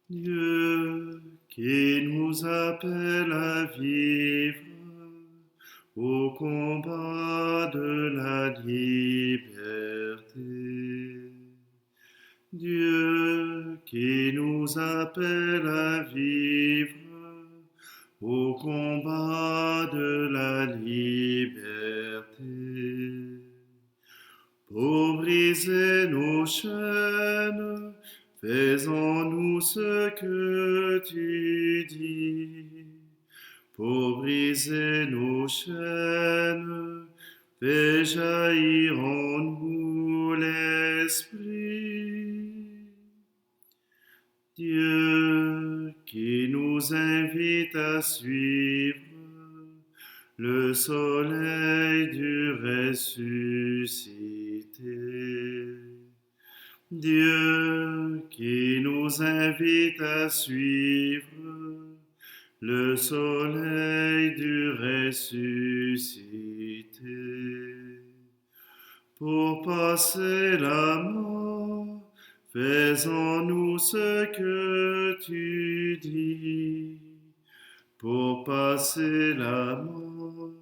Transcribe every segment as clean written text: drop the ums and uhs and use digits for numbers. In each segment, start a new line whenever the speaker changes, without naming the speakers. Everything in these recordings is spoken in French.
Dieu qui nous appelle à vivre au combat de la liberté. Dieu qui nous appelle à vivre au combat de la liberté. Pour briser nos chaînes, faisons-nous ce que tu dis. Pour briser nos chaînes, fais jaillir en nous l'Esprit. Dieu qui nous invite à suivre le soleil du ressuscité. Dieu qui nous invite à suivre le soleil du ressuscité. Pour passer la mort, faisons-nous ce que tu dis. Pour passer la mort,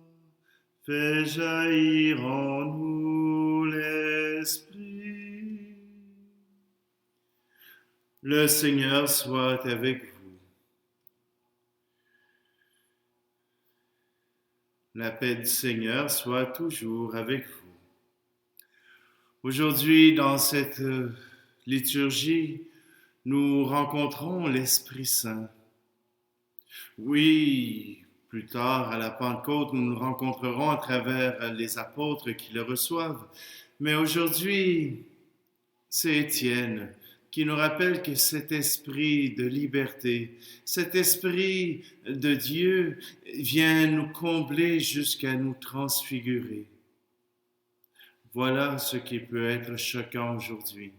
fais jaillir en nous l'Esprit. Le Seigneur soit avec vous. La paix du Seigneur soit toujours avec vous. Aujourd'hui, dans cette liturgie, nous rencontrons l'Esprit Saint. Oui, plus tard, à la Pentecôte, nous nous rencontrerons à travers les apôtres qui le reçoivent. Mais aujourd'hui, c'est Étienne qui nous rappelle que cet esprit de liberté, cet esprit de Dieu vient nous combler jusqu'à nous transfigurer. Voilà ce qui peut être choquant aujourd'hui.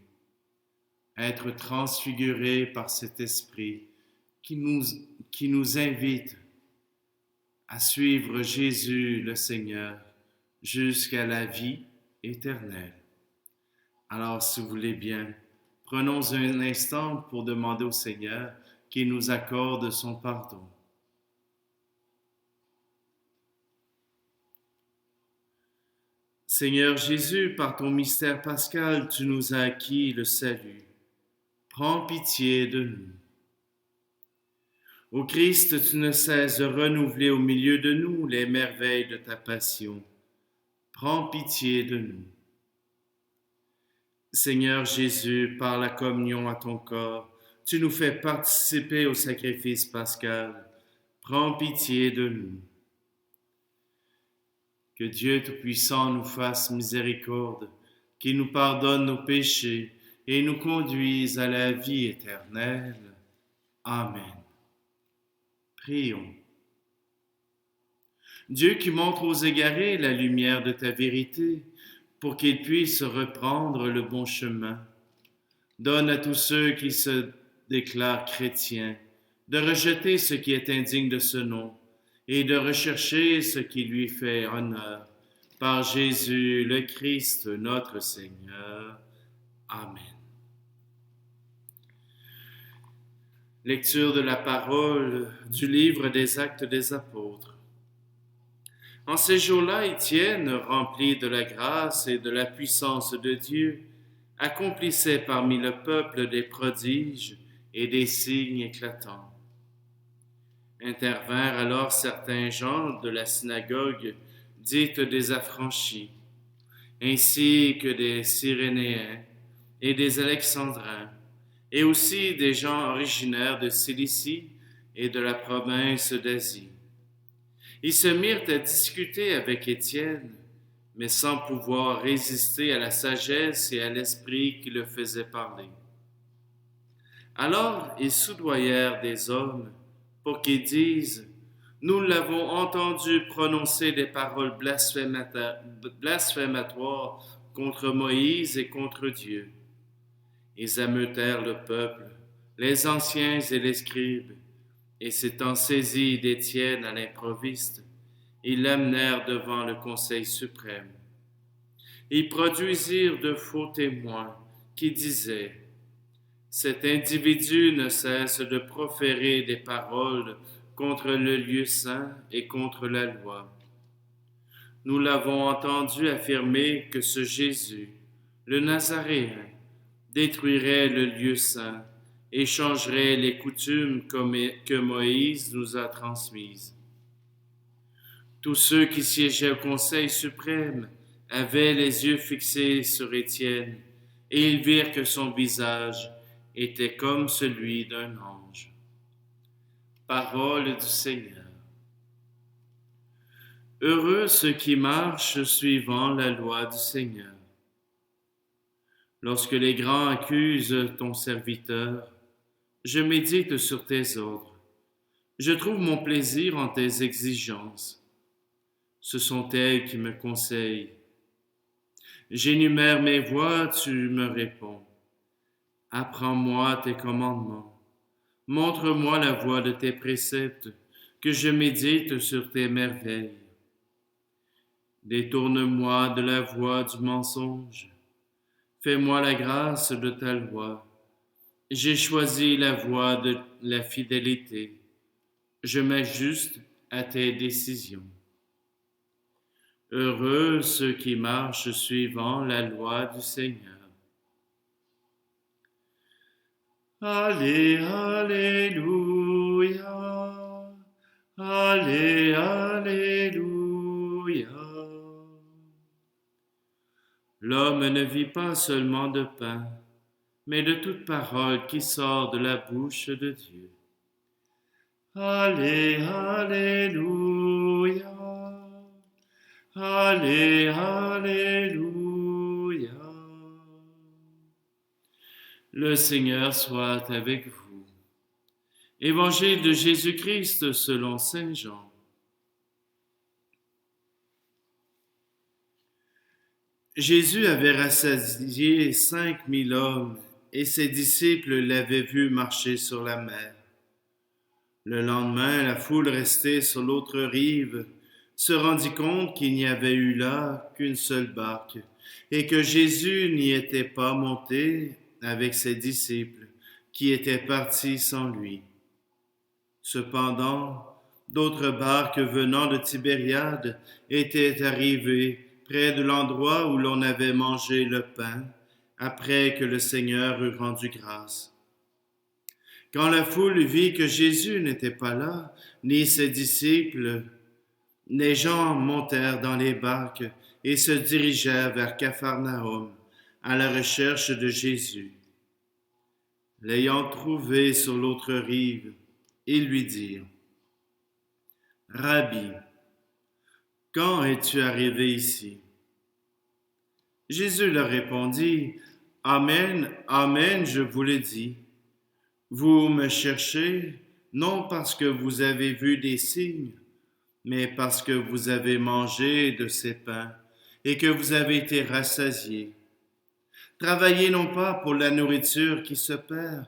Être transfiguré par cet esprit qui nous invite à suivre Jésus le Seigneur jusqu'à la vie éternelle. Alors, si vous voulez bien, prenons un instant pour demander au Seigneur qu'il nous accorde son pardon. Seigneur Jésus, par ton mystère pascal, tu nous as acquis le salut. Prends pitié de nous. Ô Christ, tu ne cesses de renouveler au milieu de nous les merveilles de ta passion. Prends pitié de nous. Seigneur Jésus, par la communion à ton corps, tu nous fais participer au sacrifice pascal. Prends pitié de nous. Que Dieu Tout-Puissant nous fasse miséricorde, qu'il nous pardonne nos péchés et nous conduise à la vie éternelle. Amen. Prions. Dieu qui montre aux égarés la lumière de ta vérité, pour qu'ils puissent reprendre le bon chemin, donne à tous ceux qui se déclarent chrétiens de rejeter ce qui est indigne de ce nom et de rechercher ce qui lui fait honneur. Par Jésus le Christ, notre Seigneur. Amen. Lecture de la parole du livre des Actes des Apôtres. En ces jours-là, Étienne, rempli de la grâce et de la puissance de Dieu, accomplissait parmi le peuple des prodiges et des signes éclatants. Intervinrent alors certains gens de la synagogue dite des Affranchis, ainsi que des Cyrénéens et des Alexandrins, et aussi des gens originaires de Cilicie et de la province d'Asie. Ils se mirent à discuter avec Étienne, mais sans pouvoir résister à la sagesse et à l'esprit qui le faisait parler. Alors ils soudoyèrent des hommes pour qu'ils disent « Nous l'avons entendu prononcer des paroles blasphématoires contre Moïse et contre Dieu. » Ils ameutèrent le peuple, les anciens et les scribes, et s'étant saisis d'Étienne à l'improviste, ils l'amenèrent devant le Conseil suprême. Ils produisirent de faux témoins qui disaient Cet individu ne cesse de proférer des paroles contre le lieu saint et contre la loi. Nous l'avons entendu affirmer que ce Jésus, le Nazaréen, détruirait le lieu saint et changerait les coutumes que Moïse nous a transmises. Tous ceux qui siégeaient au Conseil suprême avaient les yeux fixés sur Étienne, et ils virent que son visage était comme celui d'un ange. Parole du Seigneur. Heureux ceux qui marchent suivant la loi du Seigneur. Lorsque les grands accusent ton serviteur, je médite sur tes ordres. Je trouve mon plaisir en tes exigences. Ce sont elles qui me conseillent. J'énumère mes voies, tu me réponds. Apprends-moi tes commandements. Montre-moi la voie de tes préceptes, que je médite sur tes merveilles. Détourne-moi de la voie du mensonge. Fais-moi la grâce de ta loi. J'ai choisi la voie de la fidélité. Je m'ajuste à tes décisions. Heureux ceux qui marchent suivant la loi du Seigneur. Allez, alléluia. Allez, alléluia. L'homme ne vit pas seulement de pain, mais de toute parole qui sort de la bouche de Dieu. Allez, alléluia. Allez, alléluia. Le Seigneur soit avec vous. Évangile de Jésus-Christ selon saint Jean. Jésus avait rassasié 5000 hommes et ses disciples l'avaient vu marcher sur la mer. Le lendemain, la foule restée sur l'autre rive se rendit compte qu'il n'y avait eu là qu'une seule barque et que Jésus n'y était pas monté avec ses disciples qui étaient partis sans lui. Cependant, d'autres barques venant de Tibériade étaient arrivées près de l'endroit où l'on avait mangé le pain, après que le Seigneur eut rendu grâce. Quand la foule vit que Jésus n'était pas là, ni ses disciples, les gens montèrent dans les barques et se dirigèrent vers Capharnaüm à la recherche de Jésus. L'ayant trouvé sur l'autre rive, ils lui dirent: Rabbi, quand es-tu arrivé ici? Jésus leur répondit: Amen, amen, je vous le dis. Vous me cherchez, non parce que vous avez vu des signes, mais parce que vous avez mangé de ces pains et que vous avez été rassasiés. Travaillez non pas pour la nourriture qui se perd,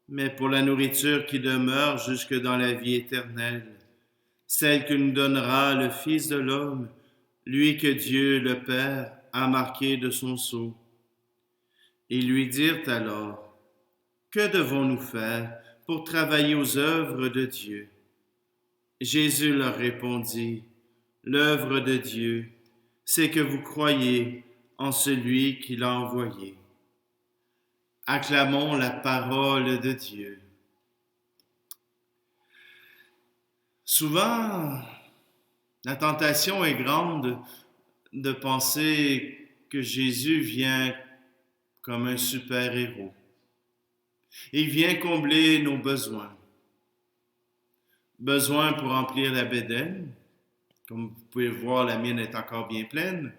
mais pour la nourriture qui demeure jusque dans la vie éternelle, celle que nous donnera le Fils de l'homme, lui que Dieu le Père a marqué de son sceau. Ils lui dirent alors: Que devons-nous faire pour travailler aux œuvres de Dieu? Jésus leur répondit: L'œuvre de Dieu, c'est que vous croyez en celui qui l'a envoyé. Acclamons la parole de Dieu. Souvent, la tentation est grande de penser que Jésus vient comme un super-héros. Il vient combler nos besoins. Besoin pour remplir la bédaine. Comme vous pouvez voir, la mienne est encore bien pleine.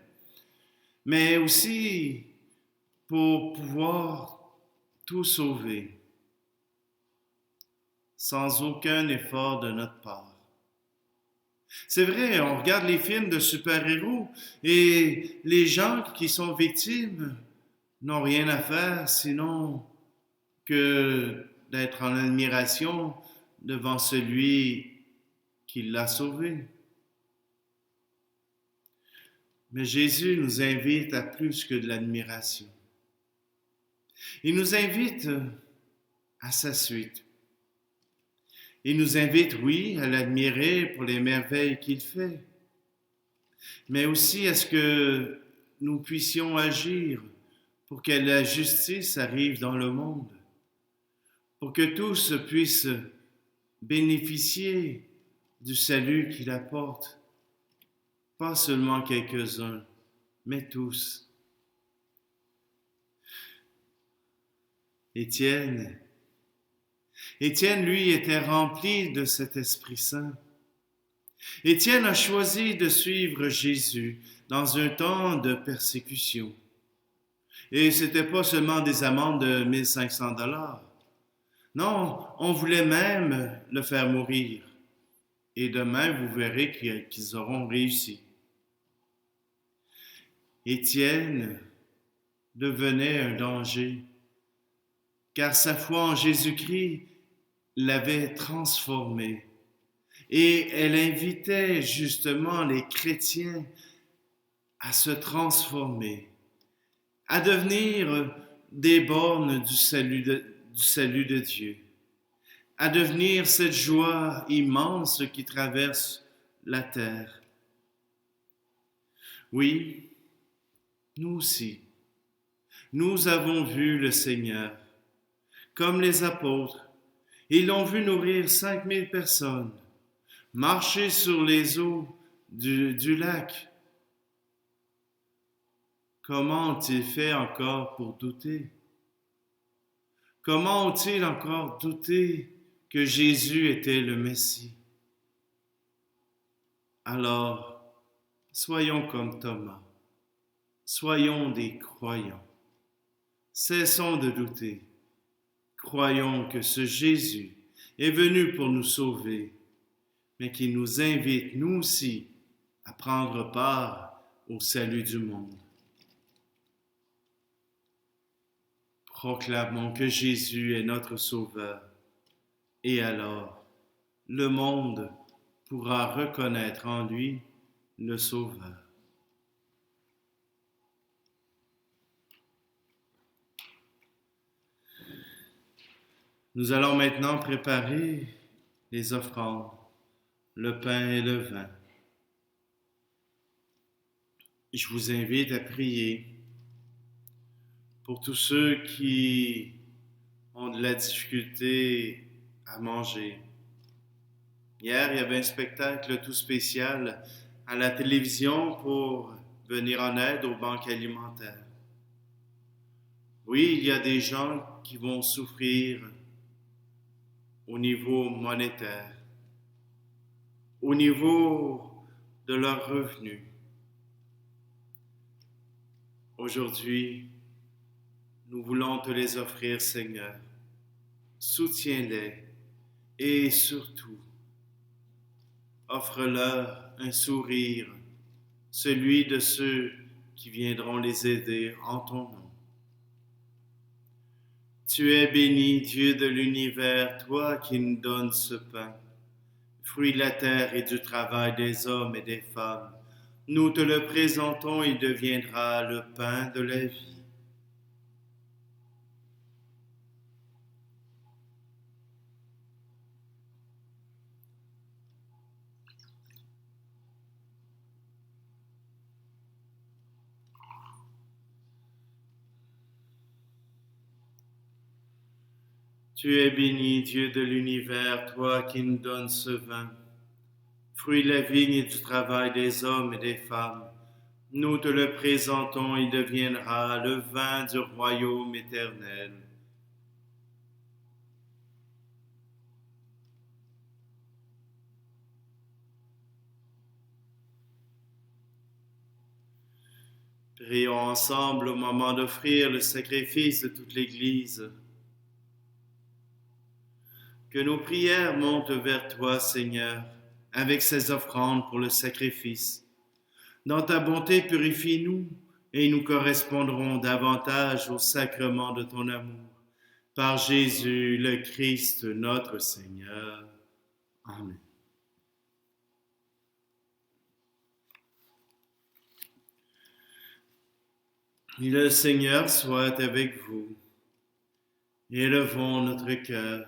Mais aussi pour pouvoir tout sauver, sans aucun effort de notre part. C'est vrai, on regarde les films de super-héros et les gens qui sont victimes n'ont rien à faire sinon que d'être en admiration devant celui qui l'a sauvé. Mais Jésus nous invite à plus que de l'admiration. Il nous invite à sa suite. Il nous invite, oui, à l'admirer pour les merveilles qu'il fait, mais aussi à ce que nous puissions agir pour que la justice arrive dans le monde, pour que tous puissent bénéficier du salut qu'il apporte, pas seulement quelques-uns, mais tous. Étienne, lui, était rempli de cet Esprit Saint. Étienne a choisi de suivre Jésus dans un temps de persécution. Et ce n'était pas seulement des amendes de 1 500 $. Non, on voulait même le faire mourir. Et demain, vous verrez qu'ils auront réussi. Étienne devenait un danger, car sa foi en Jésus-Christ l'avait transformé. Et elle invitait justement les chrétiens à se transformer, à devenir des bornes du salut de Dieu, à devenir cette joie immense qui traverse la terre. Oui, nous aussi, nous avons vu le Seigneur, comme les apôtres. Ils l'ont vu nourrir 5000 personnes, marcher sur les eaux du lac. Comment ont-ils fait encore pour douter? Comment ont-ils encore douté que Jésus était le Messie? Alors, soyons comme Thomas, soyons des croyants. Cessons de douter. Croyons que ce Jésus est venu pour nous sauver, mais qu'il nous invite, nous aussi, à prendre part au salut du monde. Proclamons que Jésus est notre Sauveur, et alors le monde pourra reconnaître en lui le Sauveur. Nous allons maintenant préparer les offrandes, le pain et le vin. Je vous invite à prier pour tous ceux qui ont de la difficulté à manger. Hier, il y avait un spectacle tout spécial à la télévision pour venir en aide aux banques alimentaires. Oui, il y a des gens qui vont souffrir au niveau monétaire, au niveau de leurs revenus. Aujourd'hui, nous voulons te les offrir, Seigneur. Soutiens-les et surtout, offre-leur un sourire, celui de ceux qui viendront les aider en ton nom. Tu es béni, Dieu de l'univers, toi qui nous donnes ce pain, fruit de la terre et du travail des hommes et des femmes. Nous te le présentons, il deviendra le pain de la vie. Tu es béni, Dieu de l'univers, toi qui nous donnes ce vin, fruit de la vigne et du travail des hommes et des femmes. Nous te le présentons, il deviendra le vin du royaume éternel. Prions ensemble au moment d'offrir le sacrifice de toute l'Église. Que nos prières montent vers toi, Seigneur, avec ces offrandes pour le sacrifice. Dans ta bonté, purifie-nous et nous correspondrons davantage au sacrement de ton amour. Par Jésus, le Christ, notre Seigneur. Amen. Le Seigneur soit avec vous Élevons notre cœur.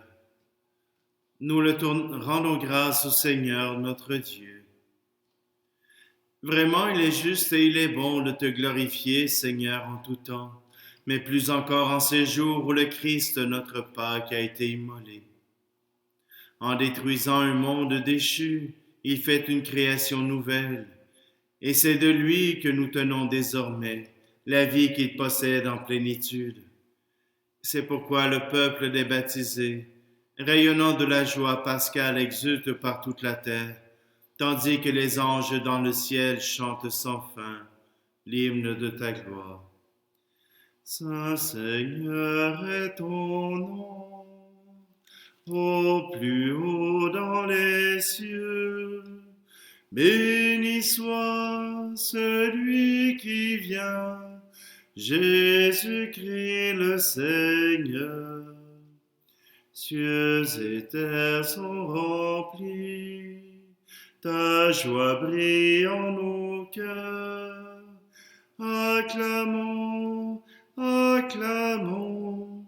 Nous rendons grâce au Seigneur notre Dieu. Vraiment, il est juste et il est bon de te glorifier, Seigneur, en tout temps, mais plus encore en ces jours où le Christ, notre Pâque, a été immolé. En détruisant un monde déchu, il fait une création nouvelle, et c'est de lui que nous tenons désormais la vie qu'il possède en plénitude. C'est pourquoi le peuple des baptisés, rayonnant de la joie pascale, exulte par toute la terre, tandis que les anges dans le ciel chantent sans fin l'hymne de ta gloire. Saint Seigneur est ton nom, au plus haut dans les cieux. Béni soit celui qui vient, Jésus-Christ le Seigneur. Cieux et terre sont remplis, ta joie brille en nos cœurs. Acclamons, acclamons,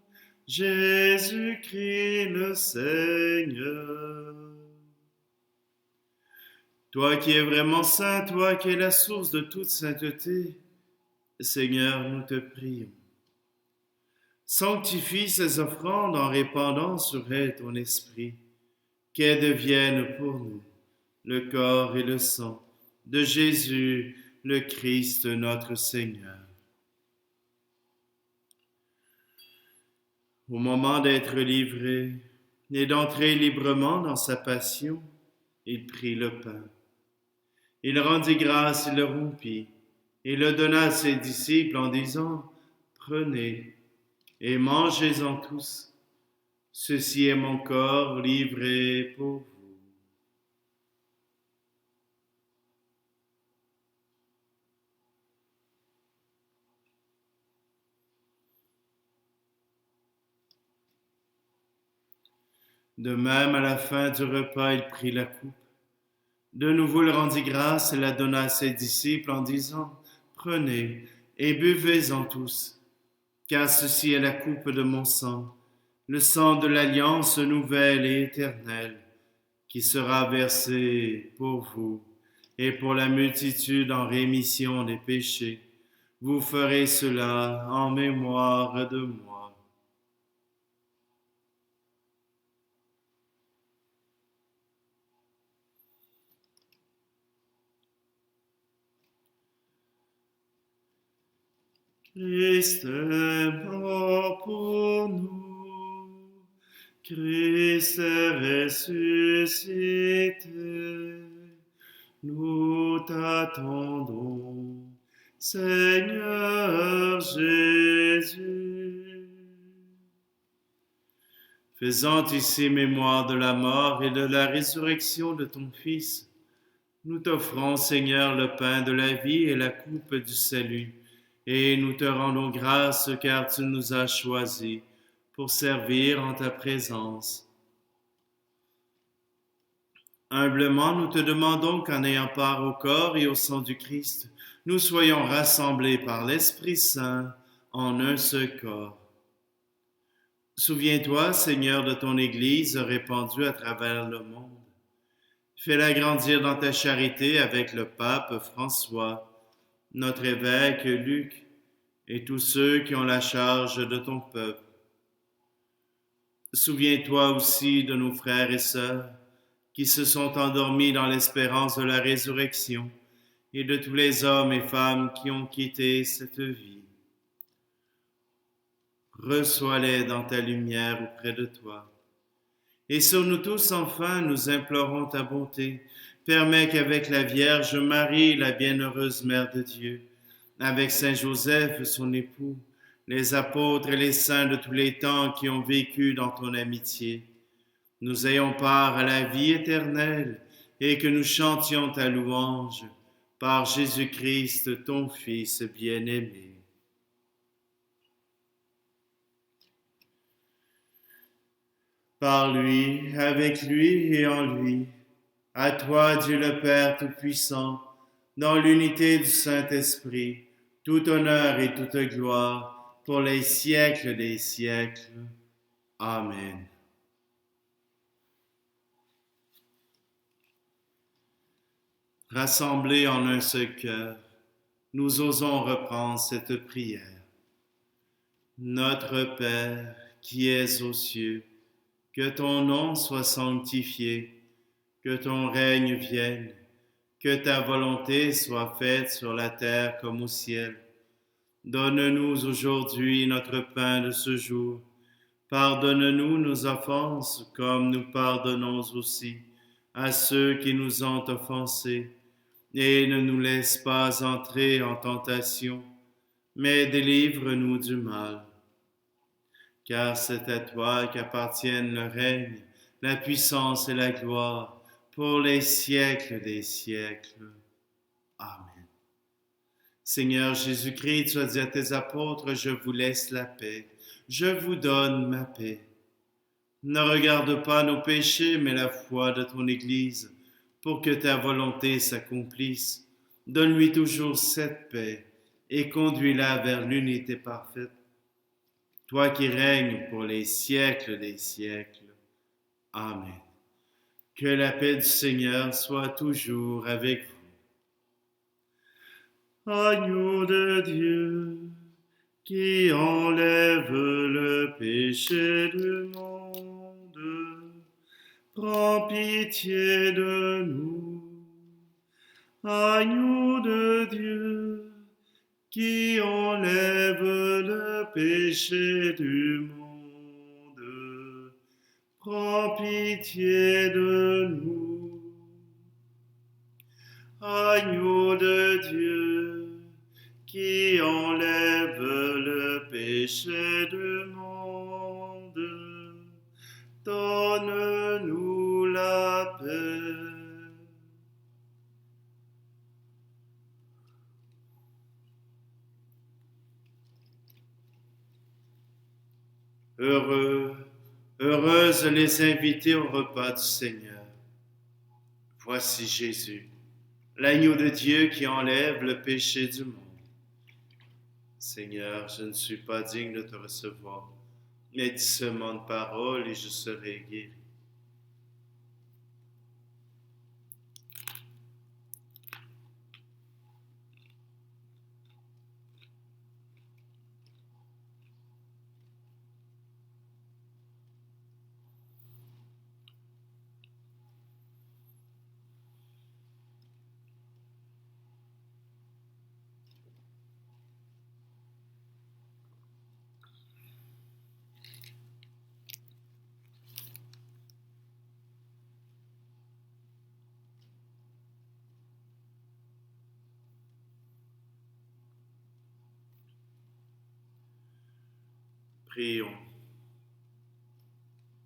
Jésus-Christ le Seigneur. Toi qui es vraiment saint, toi qui es la source de toute sainteté, Seigneur, nous te prions. Sanctifie ces offrandes en répandant sur elles ton esprit, qu'elles deviennent pour nous le corps et le sang de Jésus, le Christ, notre Seigneur. Au moment d'être livré et d'entrer librement dans sa passion, il prit le pain. Il rendit grâce, il le rompit, et le donna à ses disciples en disant, « Prenez et mangez-en tous. Ceci est mon corps livré pour vous. » De même, à la fin du repas, il prit la coupe. De nouveau, il rendit grâce et la donna à ses disciples en disant, « Prenez et buvez-en tous, car ceci est la coupe de mon sang, le sang de l'alliance nouvelle et éternelle, qui sera versé pour vous et pour la multitude en rémission des péchés. Vous ferez cela en mémoire de moi. » Christ est mort pour nous, Christ est ressuscité, nous t'attendons, Seigneur Jésus. Faisant ici mémoire de la mort et de la résurrection de ton Fils, nous t'offrons, Seigneur, le pain de la vie et la coupe du salut, et nous te rendons grâce car tu nous as choisis pour servir en ta présence. Humblement, nous te demandons qu'en ayant part au corps et au sang du Christ, nous soyons rassemblés par l'Esprit Saint en un seul corps. Souviens-toi, Seigneur, de ton Église répandue à travers le monde. Fais-la grandir dans ta charité avec le pape François, notre évêque Luc et tous ceux qui ont la charge de ton peuple. Souviens-toi aussi de nos frères et sœurs qui se sont endormis dans l'espérance de la résurrection et de tous les hommes et femmes qui ont quitté cette vie. Reçois-les dans ta lumière auprès de toi. Et sur nous tous, enfin, nous implorons ta bonté. Permets qu'avec la Vierge Marie, la bienheureuse Mère de Dieu, avec Saint Joseph, son époux, les apôtres et les saints de tous les temps qui ont vécu dans ton amitié, nous ayons part à la vie éternelle et que nous chantions ta louange par Jésus-Christ, ton Fils bien-aimé. Par lui, avec lui et en lui, à toi, Dieu le Père Tout-Puissant, dans l'unité du Saint-Esprit, tout honneur et toute gloire pour les siècles des siècles. Amen. Rassemblés en un seul cœur, nous osons reprendre cette prière. Notre Père, qui es aux cieux, que ton nom soit sanctifié, que ton règne vienne, que ta volonté soit faite sur la terre comme au ciel. Donne-nous aujourd'hui notre pain de ce jour. Pardonne-nous nos offenses comme nous pardonnons aussi à ceux qui nous ont offensés. Et ne nous laisse pas entrer en tentation, mais délivre-nous du mal. Car c'est à toi qu'appartiennent le règne, la puissance et la gloire pour les siècles des siècles. Amen. Seigneur Jésus-Christ, tu as dit à tes apôtres, je vous laisse la paix, je vous donne ma paix. Ne regarde pas nos péchés, mais la foi de ton Église, pour que ta volonté s'accomplisse. Donne-lui toujours cette paix et conduis-la vers l'unité parfaite. Toi qui règnes pour les siècles des siècles. Amen. Que la paix du Seigneur soit toujours avec vous. Agneau de Dieu, qui enlève le péché du monde, prends pitié de nous. Agneau de Dieu, qui enlève le péché du monde, prends pitié de nous. Agneau de Dieu, qui enlève le péché du monde, donne-nous la paix. Heureuses les invités au repas du Seigneur. Voici Jésus, l'agneau de Dieu qui enlève le péché du monde. Seigneur, je ne suis pas digne de te recevoir, mais dis seulement de parole et je serai guéri. Prions.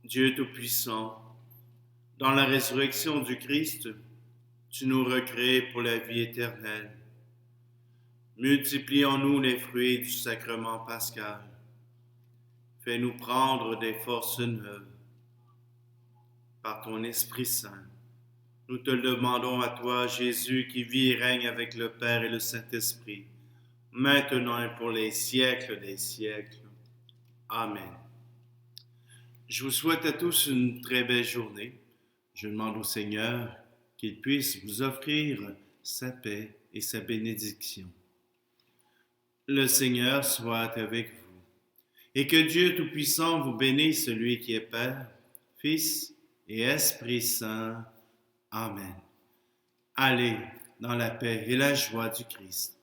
Dieu Tout-Puissant, dans la résurrection du Christ, tu nous recrées pour la vie éternelle. Multiplie en nous les fruits du sacrement pascal. Fais-nous prendre des forces neuves. Par ton Esprit Saint, nous te le demandons à toi, Jésus, qui vit et règne avec le Père et le Saint-Esprit, maintenant et pour les siècles des siècles. Amen. Je vous souhaite à tous une très belle journée. Je demande au Seigneur qu'il puisse vous offrir sa paix et sa bénédiction. Le Seigneur soit avec vous et que Dieu Tout-Puissant vous bénisse, celui qui est Père, Fils et Esprit Saint. Amen. Allez dans la paix et la joie du Christ.